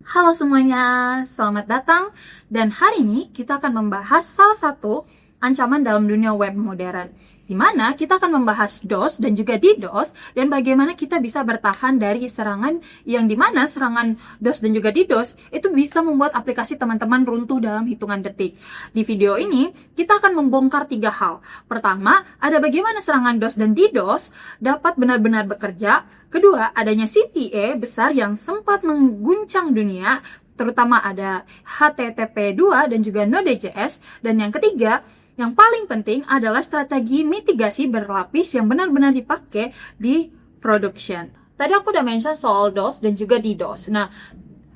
Halo semuanya, selamat datang. Dan hari ini kita akan membahas salah satu ancaman dalam dunia web modern, di mana kita akan membahas DOS dan juga DDoS, dan bagaimana kita bisa bertahan dari serangan yang dimana serangan DOS dan juga DDoS itu bisa membuat aplikasi teman-teman runtuh dalam hitungan detik. Di video ini, kita akan membongkar 3 hal. Pertama, ada bagaimana serangan DOS dan DDoS dapat benar-benar bekerja. Kedua, adanya CVE besar yang sempat mengguncang dunia, terutama ada HTTP2 dan juga Node.js. Dan yang ketiga, yang paling penting adalah strategi mitigasi berlapis yang benar-benar dipakai di production. Tadi aku udah mention soal DOS dan juga DDoS. Nah,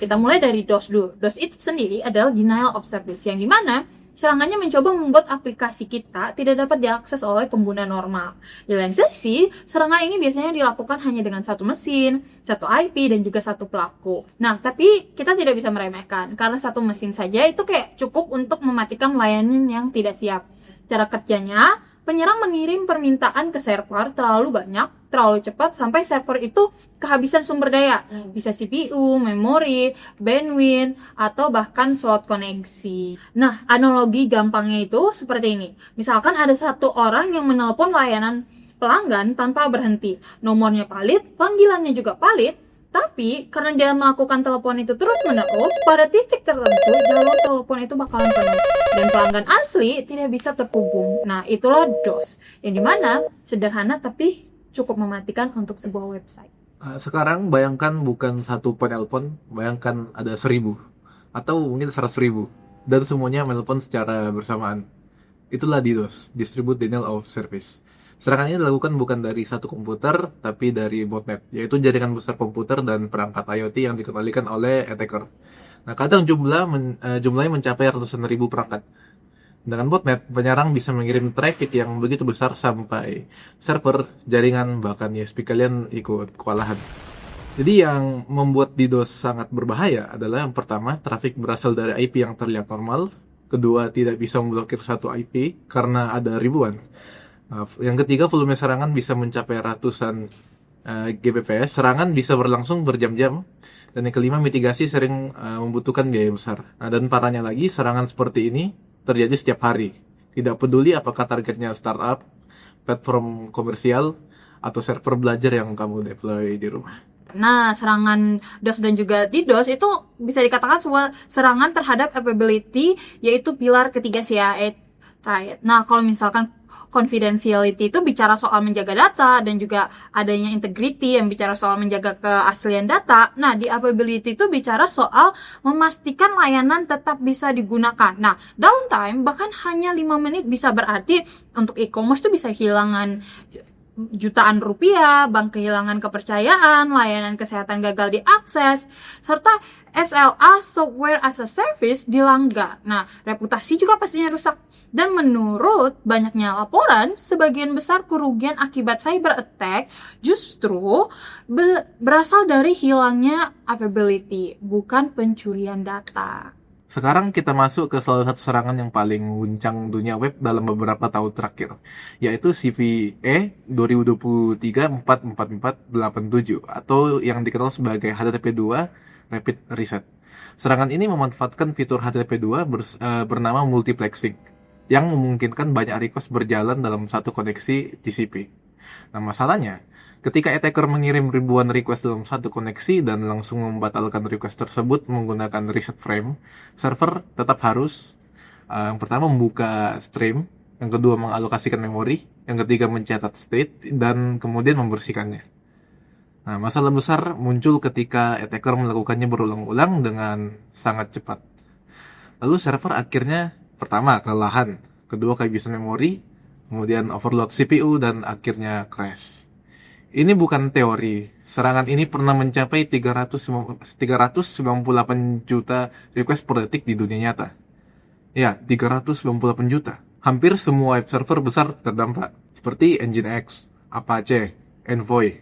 kita mulai dari DOS dulu. DOS itu sendiri adalah denial of service, yang dimana serangannya mencoba membuat aplikasi kita tidak dapat diakses oleh pengguna normal. Di lain sisi, serangan ini biasanya dilakukan hanya dengan satu mesin, satu IP, dan juga satu pelaku. Nah, tapi kita tidak bisa meremehkan, karena satu mesin saja itu kayak cukup untuk mematikan layanan yang tidak siap. Cara kerjanya, penyerang mengirim permintaan ke server terlalu banyak, terlalu cepat, sampai server itu kehabisan sumber daya. Bisa CPU, memori, bandwidth, atau bahkan slot koneksi. Nah, analogi gampangnya itu seperti ini. Misalkan ada satu orang yang menelpon layanan pelanggan tanpa berhenti. Nomornya valid, panggilannya juga valid, tapi karena dia melakukan telepon itu terus-menerus, pada titik tertentu jalur telepon itu bakalan penuh dan pelanggan asli tidak bisa terhubung. Nah, itulah DOS, yang dimana sederhana tapi cukup mematikan untuk sebuah website. Sekarang bayangkan bukan satu penelpon, bayangkan ada 1.000 atau mungkin 100.000 dan semuanya menelpon secara bersamaan. Itulah DDoS, Distribute Denial of Service. Serangan ini dilakukan bukan dari satu komputer, tapi dari botnet, yaitu jaringan besar komputer dan perangkat IoT yang dikendalikan oleh attacker. Nah, kadang jumlahnya mencapai ratusan ribu perangkat. Dengan botnet, penyerang bisa mengirim traffic yang begitu besar sampai server, jaringan, bahkan ISP kalian ikut kewalahan. Jadi yang membuat DDoS sangat berbahaya adalah yang pertama, traffic berasal dari IP yang terlihat normal. Kedua, tidak bisa memblokir satu IP karena ada ribuan. Yang ketiga, volume serangan bisa mencapai ratusan Gbps. Serangan bisa berlangsung berjam-jam. Dan yang kelima, mitigasi sering membutuhkan biaya besar. Nah, dan parahnya lagi, serangan seperti ini terjadi setiap hari. Tidak peduli apakah targetnya startup, platform komersial, atau server belajar yang kamu deploy di rumah. Nah, serangan DOS dan juga DDoS itu bisa dikatakan sebuah serangan terhadap availability, yaitu pilar ketiga CIA triad. Nah, kalau misalkan confidentiality itu bicara soal menjaga data, dan juga adanya integrity yang bicara soal menjaga keaslian data. Nah, di availability itu bicara soal memastikan layanan tetap bisa digunakan. Nah, downtime bahkan hanya 5 menit bisa berarti untuk e-commerce itu bisa kehilangan jutaan rupiah, bank kehilangan kepercayaan, layanan kesehatan gagal diakses, serta SLA, Software as a Service, dilanggar. Nah, reputasi juga pastinya rusak. Dan menurut banyaknya laporan, sebagian besar kerugian akibat cyber attack justru berasal dari hilangnya availability, bukan pencurian data. Sekarang kita masuk ke salah satu serangan yang paling mengguncang dunia web dalam beberapa tahun terakhir, yaitu CVE 2023-44487 atau yang dikenal sebagai HTTP2 Rapid Reset. Serangan ini memanfaatkan fitur HTTP2 bernama multiplexing yang memungkinkan banyak request berjalan dalam satu koneksi TCP. Nah, masalahnya, ketika attacker mengirim ribuan request dalam satu koneksi dan langsung membatalkan request tersebut menggunakan reset frame, server tetap harus yang pertama membuka stream, yang kedua mengalokasikan memori, yang ketiga mencatat state, dan kemudian membersihkannya. Nah, masalah besar muncul ketika attacker melakukannya berulang-ulang dengan sangat cepat. Lalu server akhirnya pertama kelelahan, kedua kehabisan memori, kemudian overload CPU, dan akhirnya crash. Ini bukan teori. Serangan ini pernah mencapai 398 juta request per detik di dunia nyata. Ya, 398 juta. Hampir semua web server besar terdampak, seperti Nginx, Apache, Envoy,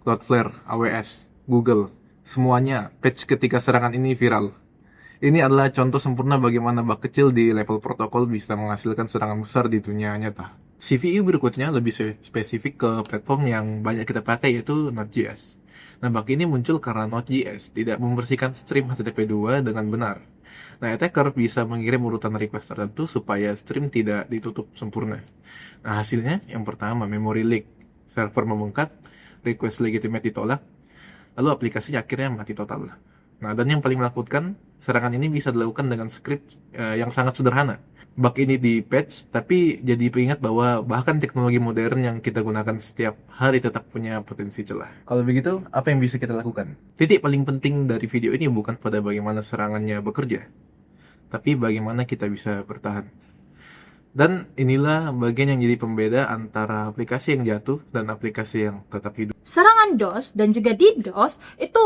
Cloudflare, AWS, Google. Semuanya patch ketika serangan ini viral. Ini adalah contoh sempurna bagaimana bug kecil di level protokol bisa menghasilkan serangan besar di dunia nyata. CVE berikutnya lebih spesifik ke platform yang banyak kita pakai, yaitu Node.js. Nah, bug ini muncul karena Node.js tidak membersihkan stream HTTP2 dengan benar. Nah, attacker bisa mengirim urutan request tertentu supaya stream tidak ditutup sempurna. Nah, hasilnya yang pertama, memory leak. Server membengkak, request legitimate ditolak, lalu aplikasi akhirnya mati total. Nah, dan yang paling menakutkan, serangan ini bisa dilakukan dengan script yang sangat sederhana. Bug ini di patch, tapi jadi ingat bahwa bahkan teknologi modern yang kita gunakan setiap hari tetap punya potensi celah. Kalau begitu, apa yang bisa kita lakukan? Titik paling penting dari video ini bukan pada bagaimana serangannya bekerja, tapi bagaimana kita bisa bertahan. Dan inilah bagian yang jadi pembeda antara aplikasi yang jatuh dan aplikasi yang tetap hidup. Serangan DOS dan juga DDoS itu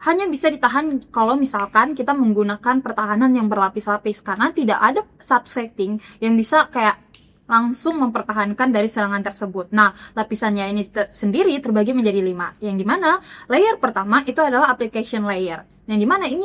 hanya bisa ditahan kalau misalkan kita menggunakan pertahanan yang berlapis-lapis, karena tidak ada satu setting yang bisa kayak langsung mempertahankan dari serangan tersebut. Nah, lapisannya ini sendiri terbagi menjadi 5, yang dimana layer pertama itu adalah application layer, yang dimana ini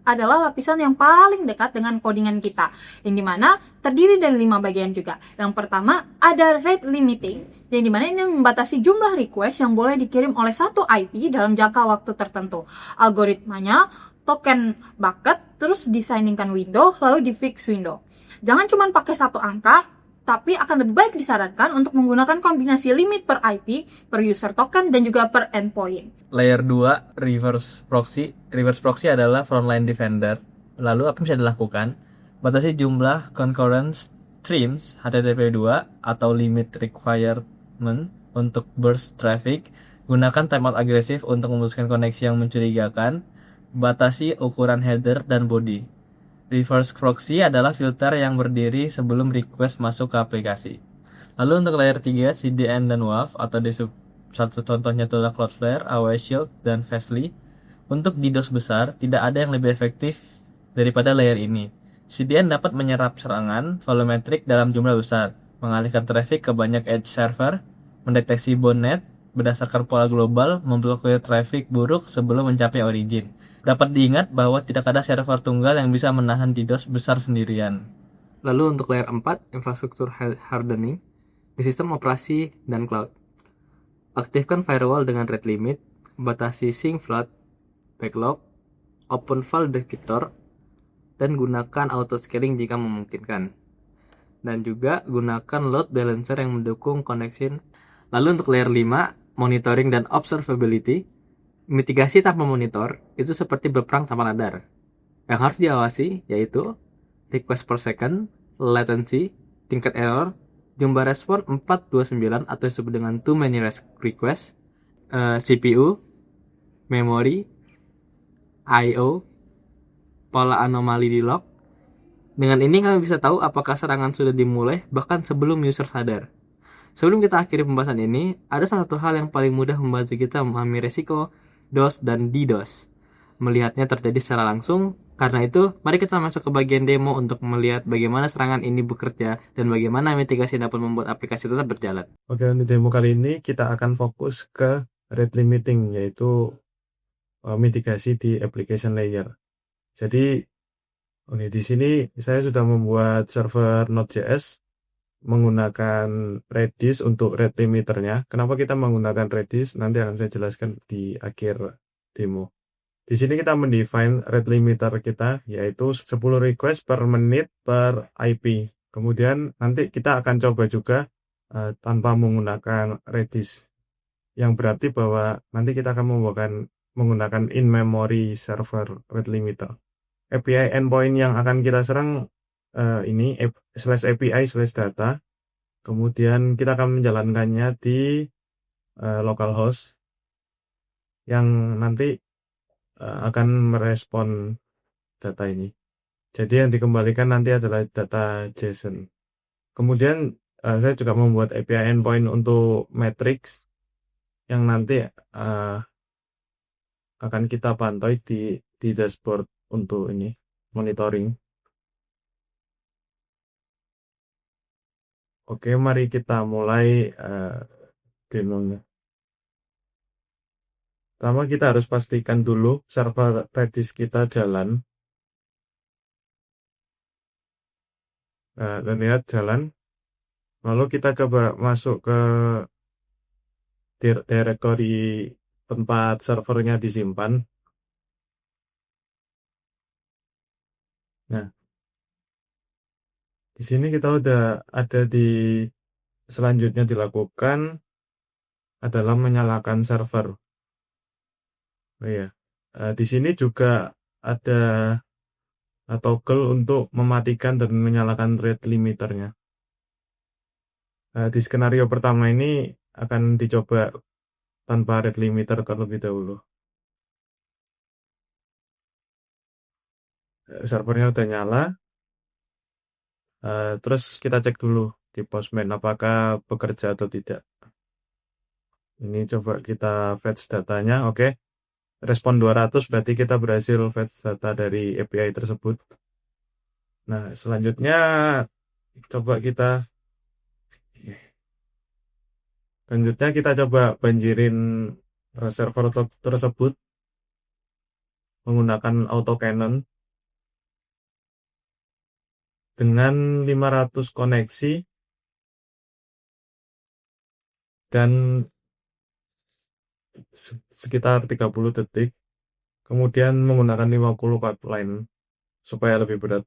adalah lapisan yang paling dekat dengan codingan kita, yang dimana terdiri dari 5 bagian juga. Yang pertama ada rate limiting, yang dimana ini membatasi jumlah request yang boleh dikirim oleh satu IP dalam jangka waktu tertentu. Algoritmanya token bucket, terus disainingkan window, lalu di fix window. Jangan cuma pakai satu angka, tapi akan lebih baik disarankan untuk menggunakan kombinasi limit per IP, per user token, dan juga per endpoint. Layer 2, reverse proxy. Reverse proxy adalah frontline defender. Lalu apa yang bisa dilakukan? Batasi jumlah concurrent streams HTTP2 atau limit requirement untuk burst traffic. Gunakan timeout agresif untuk memutuskan koneksi yang mencurigakan. Batasi ukuran header dan body. Reverse proxy adalah filter yang berdiri sebelum request masuk ke aplikasi. Lalu untuk layer 3, CDN dan WAF atau satu contohnya adalah Cloudflare, AWS Shield, dan Fastly. Untuk DDoS besar, tidak ada yang lebih efektif daripada layer ini. CDN dapat menyerap serangan volumetrik dalam jumlah besar, mengalihkan traffic ke banyak edge server, mendeteksi botnet berdasarkan pola global, memblokir traffic buruk sebelum mencapai origin. Dapat diingat bahwa tidak ada server tunggal yang bisa menahan DDoS besar sendirian. Lalu untuk layer 4, infrastruktur hardening di sistem operasi dan cloud. Aktifkan firewall dengan rate limit, batasi sync flood, backlog, open file descriptor, dan gunakan auto scaling jika memungkinkan. Dan juga gunakan load balancer yang mendukung connection. Lalu untuk layer 5, monitoring dan observability. Mitigasi tanpa monitor itu seperti berperang tanpa radar. Yang harus diawasi yaitu request per second, latency, tingkat error, jumlah respon 429 atau disebut dengan too many request, CPU, memory, I/O, pola anomali di log. Dengan ini kalian bisa tahu apakah serangan sudah dimulai bahkan sebelum user sadar. Sebelum kita akhiri pembahasan ini, ada salah satu hal yang paling mudah membantu kita memahami resiko DOS dan DDoS, melihatnya terjadi secara langsung. Karena itu, mari kita masuk ke bagian demo untuk melihat bagaimana serangan ini bekerja dan bagaimana mitigasi dapat membuat aplikasi tetap berjalan. Oke, untuk demo kali ini kita akan fokus ke rate limiting, yaitu mitigasi di application layer. Jadi, di sini saya sudah membuat server Node.js menggunakan Redis untuk rate limiternya. Kenapa kita menggunakan Redis? Nanti akan saya jelaskan di akhir demo. Di sini kita mendefine rate limiter kita, yaitu 10 request per menit per IP. Kemudian nanti kita akan coba juga tanpa menggunakan Redis, yang berarti bahwa nanti kita akan menggunakan in-memory server rate limiter. API endpoint yang akan kita serang ini /API/data. Kemudian kita akan menjalankannya di localhost yang nanti akan merespon data ini. Jadi yang dikembalikan nanti adalah data JSON. Kemudian saya juga membuat API endpoint untuk matrix yang nanti akan kita pantau di dashboard untuk ini monitoring. Oke, mari kita mulai demonya. Pertama kita harus pastikan dulu server Redis kita jalan. Dan lihat jalan. Lalu kita coba masuk ke directory tempat servernya disimpan. Nah, di sini kita udah ada di selanjutnya dilakukan adalah menyalakan server. Oh iya, di sini juga ada toggle untuk mematikan dan menyalakan rate limiternya. Di skenario pertama ini akan dicoba tanpa rate limiter terlebih dahulu. Servernya udah nyala, terus kita cek dulu di Postman apakah bekerja atau tidak. Ini coba kita fetch datanya, oke. Respon 200 berarti kita berhasil fetch data dari API tersebut. Nah, selanjutnya coba kita coba banjirin server tersebut menggunakan autocannon dengan 500 koneksi dan sekitar 30 detik. Kemudian menggunakan 50 pipeline supaya lebih berat.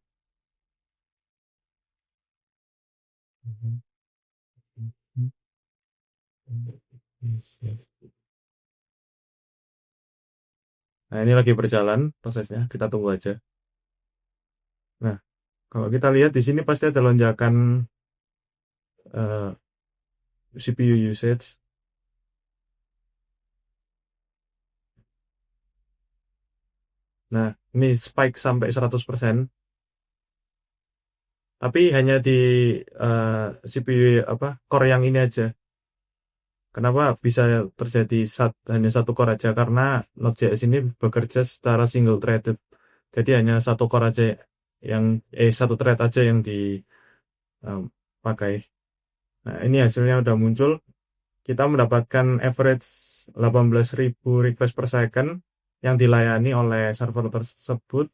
Nah, ini lagi berjalan prosesnya, kita tunggu aja. Nah, kalau kita lihat di sini pasti ada lonjakan CPU usage. Nah, ini spike sampai 100%. Tapi hanya di CPU core yang ini aja. Kenapa bisa terjadi hanya satu core aja? Karena Node.js ini bekerja secara single threaded. Jadi hanya satu core aja satu thread aja yang dipakai. Nah, ini hasilnya udah muncul. Kita mendapatkan average 18.000 request per second yang dilayani oleh server tersebut.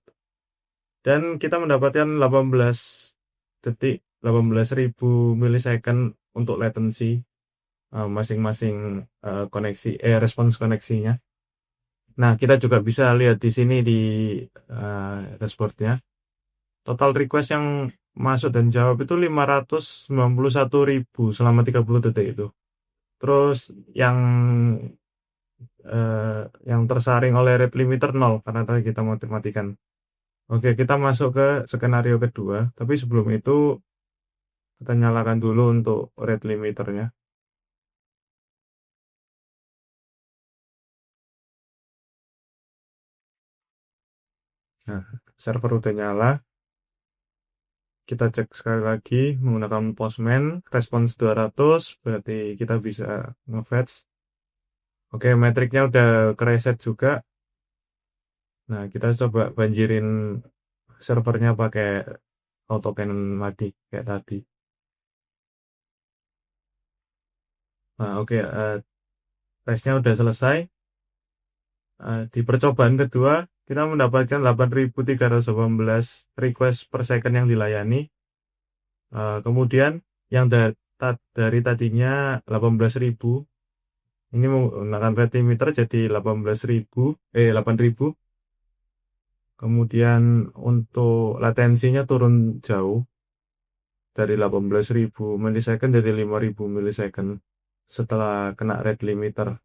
Dan kita mendapatkan 18.000 millisecond untuk latency masing-masing respons koneksinya. Nah, kita juga bisa lihat di sini di dashboardnya. Total request yang masuk dan jawab itu 591.000 selama 30 detik itu. Terus yang tersaring oleh rate limiter 0 karena tadi kita matikan. Oke, kita masuk ke skenario kedua, tapi sebelum itu kita nyalakan dulu untuk rate limiternya. Nah, server udah nyala. Kita cek sekali lagi menggunakan Postman, respons 200, berarti kita bisa nge-fetch. Oke, metriknya udah kereset juga. Nah, kita coba banjirin servernya pakai autocannon lagi, kayak tadi. Nah, oke, tesnya udah selesai. Di percobaan kedua, kita mendapatkan 8.318 request per second yang dilayani. Kemudian yang dari tadinya 18.000, ini menggunakan rate limiter jadi 8.000. Kemudian untuk latensinya turun jauh dari 18.000 millisecond jadi 5.000 millisecond setelah kena rate limiter.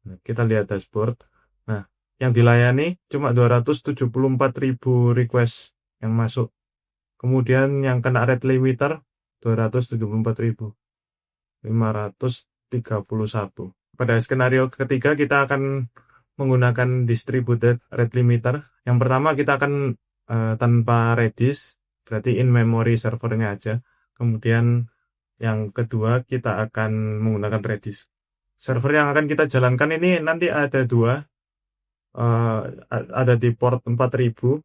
Nah, kita lihat dashboard. Nah, yang dilayani cuma 274.000 request yang masuk. Kemudian yang kena rate limiter 274.531. Pada skenario ketiga kita akan menggunakan distributed rate limiter. Yang pertama kita akan tanpa Redis, berarti in memory servernya aja. Kemudian yang kedua kita akan menggunakan Redis. Server yang akan kita jalankan ini nanti ada dua, ada di port 4000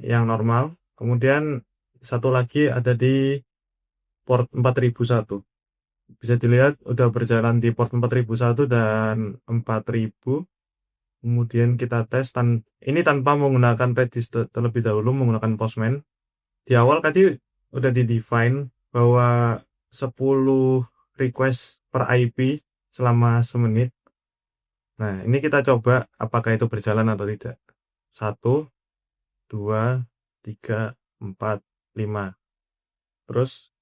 yang normal, kemudian satu lagi ada di port 4001. Bisa dilihat udah berjalan di port 4001 dan 4000. Kemudian kita tes ini tanpa menggunakan Redis terlebih dahulu, menggunakan Postman. Di awal tadi udah di-define bahwa 10 request per IP selama semenit. Nah, ini kita coba apakah itu berjalan atau tidak. 1, 2, 3, 4, 5. Terus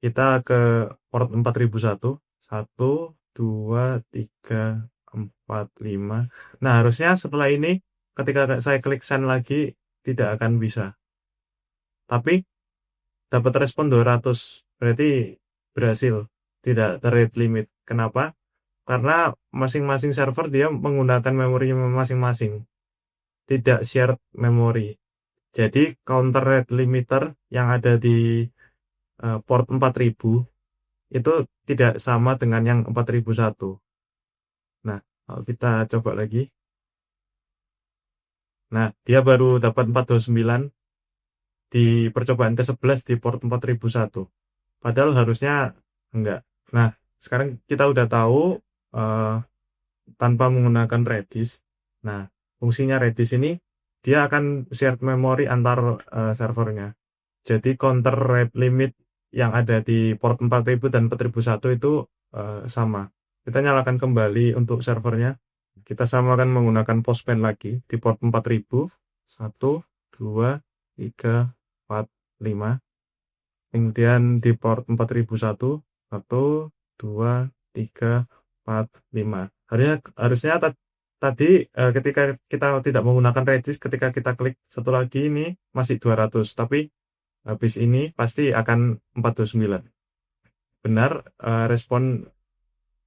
kita ke port 4001. 1, 2, 3, 4, 5. Nah, harusnya setelah ini ketika saya klik send lagi tidak akan bisa. Tapi dapat respon 200. Berarti berhasil. Tidak ter-rate limit. Kenapa? Karena masing-masing server dia menggunakan memori masing-masing. Tidak shared memory. Jadi counter rate limiter yang ada di port 4000 itu tidak sama dengan yang 4001. Nah, kalau kita coba lagi. Nah, dia baru dapat 429 di percobaan ke-11 di port 4001. Padahal harusnya enggak. Nah, sekarang kita udah tahu eh, tanpa menggunakan Redis. Nah, fungsinya Redis ini dia akan shared memory antar servernya. Jadi counter rate limit yang ada di port 4000 dan 4001 itu sama. Kita nyalakan kembali untuk servernya. Kita samakan menggunakan postman lagi di port 4000. 1, 2, 3, 4, 5. Kemudian di port 4001. 1, 2, 3, 4, 5. Harusnya tadi ketika kita tidak menggunakan Redis, ketika kita klik satu lagi ini masih 200. Tapi habis ini pasti akan 429. Benar, respon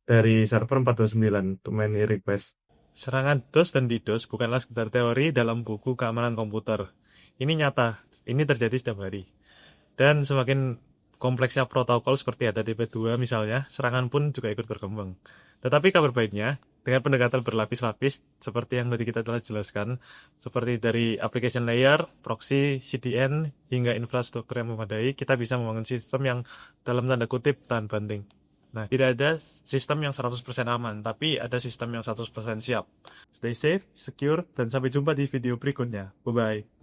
dari server 429 to many request. Serangan DOS dan DDoS bukanlah sekedar teori dalam buku keamanan komputer. Ini nyata, ini terjadi setiap hari. Dan semakin kompleksnya protokol seperti HTTP2 misalnya, serangan pun juga ikut berkembang. Tetapi kabar baiknya, dengan pendekatan berlapis-lapis, seperti yang tadi kita telah jelaskan, seperti dari application layer, proxy, CDN, hingga infrastruktur yang memadai, kita bisa membangun sistem yang dalam tanda kutip tahan banting. Nah, tidak ada sistem yang 100% aman, tapi ada sistem yang 100% siap. Stay safe, secure, dan sampai jumpa di video berikutnya. Bye-bye.